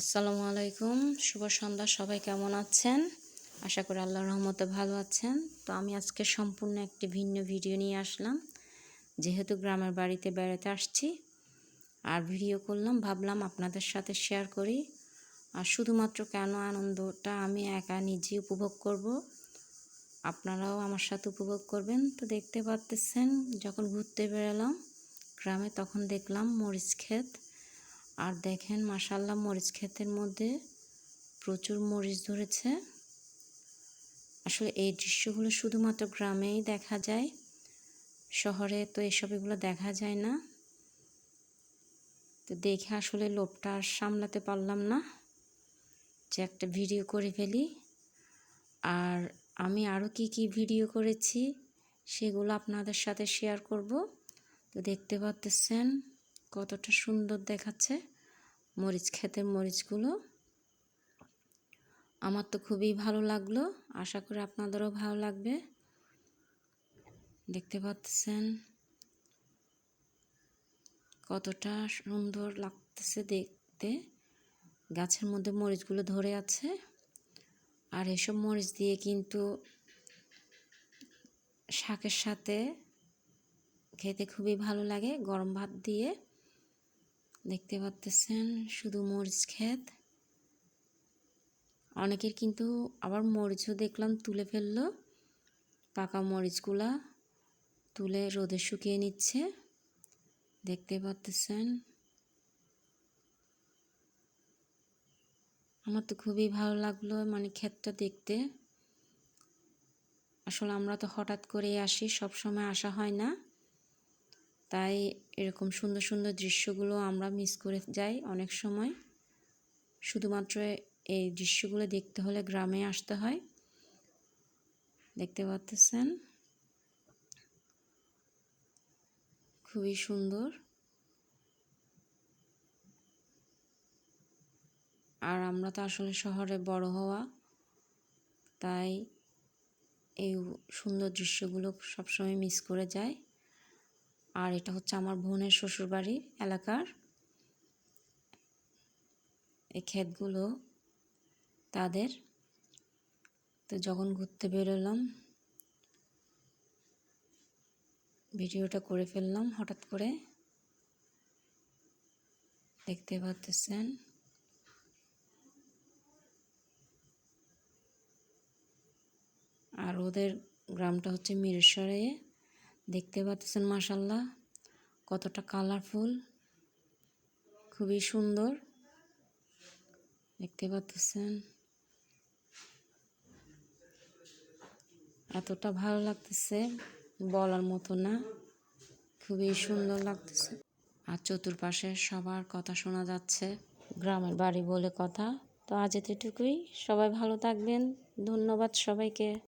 আসসালামু আলাইকুম, শুভ সন্ধ্যা। সবাই কেমন আছেন? আশা করি আল্লাহর রহমতে ভালো আছেন। তো আমি আজকে সম্পূর্ণ একটি ভিন্ন ভিডিও নিয়ে আসলাম। যেহেতু গ্রামের বাড়িতে বেড়াতে আসছি আর ভিডিও করলাম, ভাবলাম আপনাদের সাথে শেয়ার করি। আর শুধুমাত্র কেন আনন্দটা আমি একা নিজে উপভোগ করব, আপনারাও আমার সাথে উপভোগ করবেন। তো দেখতে পাচ্ছেন, যখন ঘুরতে বেরোলাম গ্রামে তখন দেখলাম মরিচ ক্ষেত। আর দেখেন মাশাআল্লাহ, মরিচ ক্ষেতের মধ্যে প্রচুর মরিচ ধরেছে। আসলে এই দৃশ্যগুলো শুধুমাত্র গ্রামেই দেখা যায়, শহরে তো এগুলো দেখা যায় না। তো দেখে আসলে লোভটা আর সামলাতে পারলাম না যে একটা ভিডিও করে ফেলি। আর আমি আরও কি ভিডিও করেছি সেগুলো আপনাদের সাথে শেয়ার করব। তো দেখতে পাচ্ছেন কতটা সুন্দর দেখাচ্ছে মরিচ ক্ষেতের মরিচগুলো। আমার তো খুবই ভালো লাগলো, আশা করি আপনাদেরও ভালো লাগবে। দেখতে পাচ্ছেন কতটা সুন্দর লাগতেছে দেখতে। গাছের মধ্যে মরিচগুলো ধরে আছে। আর এসব মরিচ দিয়ে কিন্তু শাকের সাথে খেতে খুবই ভালো লাগে, গরম ভাত দিয়ে। দেখতে পাচ্ছেন শুধু মরিচ ক্ষেত। অনেকের কিন্তু আবার মরিচও দেখলাম তুলে ফেললো, পাকা মরিচগুলা তুলে রোদে শুকিয়ে নিচ্ছে। দেখতে পাচ্ছেন আমার তো খুবই ভালো লাগলো ক্ষেতটা দেখতে। আসলে আমরা তো হঠাৎ করে আসি, সব সময় আসা হয় না, তাই এরকম সুন্দর সুন্দর দৃশ্যগুলো আমরা মিস করে যাই অনেক সময়। শুধুমাত্র এই দৃশ্যগুলো দেখতে হলে গ্রামে আসতে হয়। দেখতে পাচ্ছেন খুবই সুন্দর। আর আমরা তো আসলে শহরে বড় হওয়া, তাই এই সুন্দর দৃশ্যগুলো সবসময় মিস করে যায়। আর এটা হচ্ছে আমার বোনের শ্বশুরবাড়ি এলাকার এই ক্ষেতগুলো তাদের। তো যখন ঘুরতে বেরোলাম ভিডিওটা করে ফেললাম হঠাৎ করে। দেখতে পাচ্ছেন আর ওদের গ্রামটা হচ্ছে মিরসরাইয়ে। দেখতে পাচ্ছেন মাশাআল্লাহ কতটা কালারফুল, খুবই সুন্দর। দেখতে পাচ্ছেন এতটা ভালো লাগতেছে বলার মতো না, খুবই সুন্দর লাগতেছে। আর চতুর্পাশে সবার কথা শোনা যাচ্ছে, গ্রামের বাড়ি বলে কথা। তো আজ এতটুকুই, সবাই ভালো থাকবেন। ধন্যবাদ সবাইকে।